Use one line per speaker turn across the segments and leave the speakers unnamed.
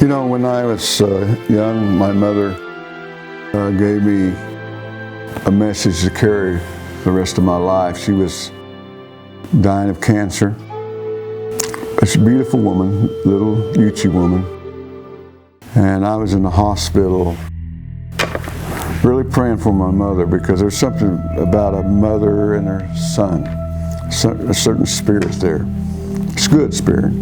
You know, when I was young, my mother gave me a message to carry the rest of my life. She was dying of cancer. She's a beautiful woman, little Uchi woman. And I was in the hospital really praying for my mother, because there's something about a mother and her son, a certain spirit there. It's a good spirit.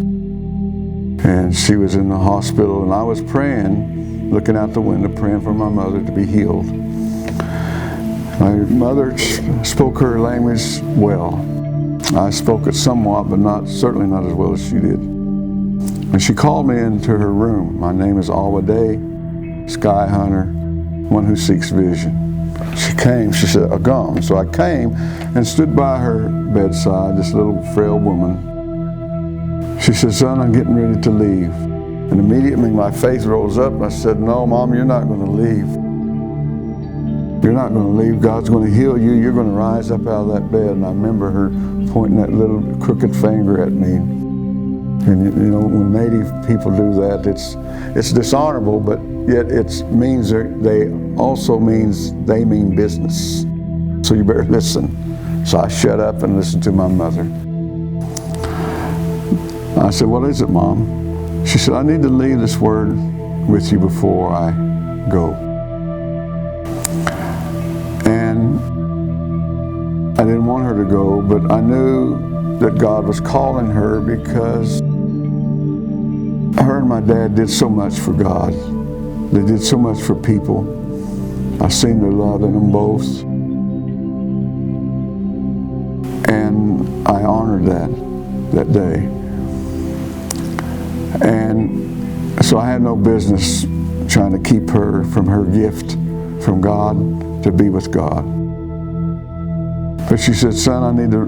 And she was in the hospital, and I was praying, looking out the window, praying for my mother to be healed. My mother spoke her language well. I spoke it somewhat, but certainly not as well as she did. And she called me into her room. My name is Alwade, Sky Hunter, one who seeks vision. She came, she said, "Agam." So I came and stood by her bedside, this little frail woman. She said, "Son, I'm getting ready to leave." And immediately my faith rose up, and I said, "No, Mom, you're not going to leave. You're not going to leave. God's going to heal you. You're going to rise up out of that bed." And I remember her pointing that little crooked finger at me. And you know, when Native people do that, it's dishonorable, but yet it means they also means they mean business. So you better listen. So I shut up and listened to my mother. I said, "What is it, Mom?" She said, "I need to leave this word with you before I go." And I didn't want her to go, but I knew that God was calling her, because her and my dad did so much for God. They did so much for people. I seen the love in them both. And I honored that day. And so I had no business trying to keep her from her gift from God to be with God. But she said, "Son, I need to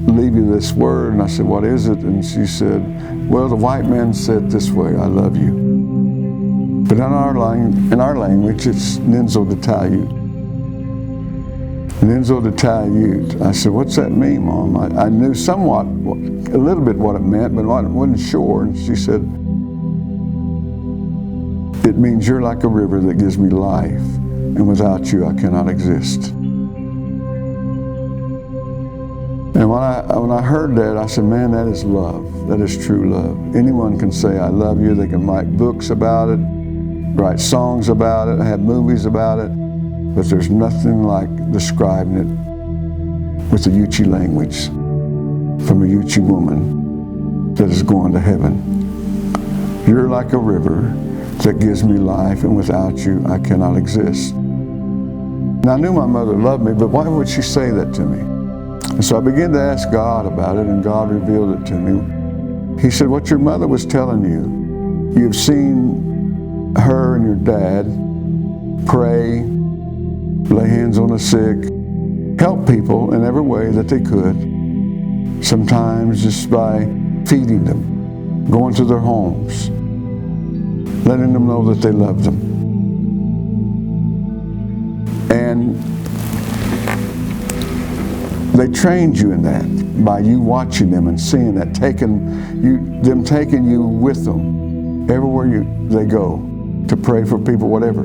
leave you this word." And I said, "What is it?" And she said, "Well, the white man said this way, I love you. But in our language, it's Ninzo Detayut. Ninzo Detayut." I said, "What's that mean, Mom?" I knew somewhat, a little bit what it meant, but I wasn't sure. And she said, "It means you're like a river that gives me life, and without you I cannot exist." And when I heard that, I said, "Man, that is love. That is true love. Anyone can say I love you. They can write books about it, write songs about it, have movies about it, but there's nothing like describing it with the Uchi language from a Uchi woman that is going to heaven. You're like a river that gives me life, and without you I cannot exist." Now, I knew my mother loved me, but why would she say that to me? And so I began to ask God about it, and God revealed it to me. He said, "What your mother was telling you, you've seen her and your dad pray, lay hands on the sick, help people in every way that they could, sometimes just by feeding them, going to their homes, letting them know that they love them. And they trained you in that by you watching them and seeing that, them taking you with them everywhere they go to pray for people, whatever.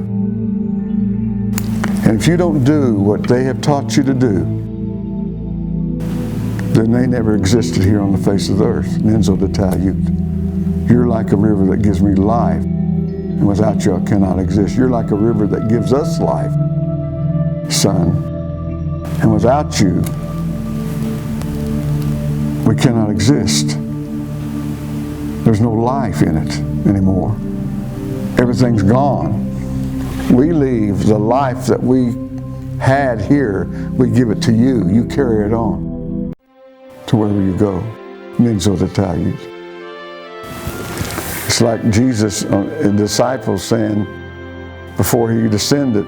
And if you don't do what they have taught you to do, then they never existed here on the face of the earth. Ninzo Detayut. You're like a river that gives me life, and without you I cannot exist. You're like a river that gives us life, Son, and without you we cannot exist. There's no life in it anymore. Everything's gone. We leave the life that we had here, we give it to you. You carry it on to wherever you go. Ninzo Detayut. It's like Jesus and disciples saying, before he descended,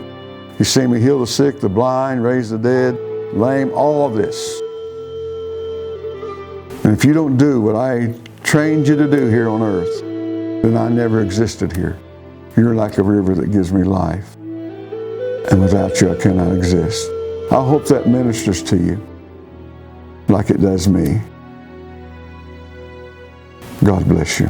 "You see me heal the sick, the blind, raise the dead, lame," all of this. And if you don't do what I trained you to do here on earth, then I never existed here. You're like a river that gives me life, and without you I cannot exist. I hope that ministers to you like it does me. God bless you.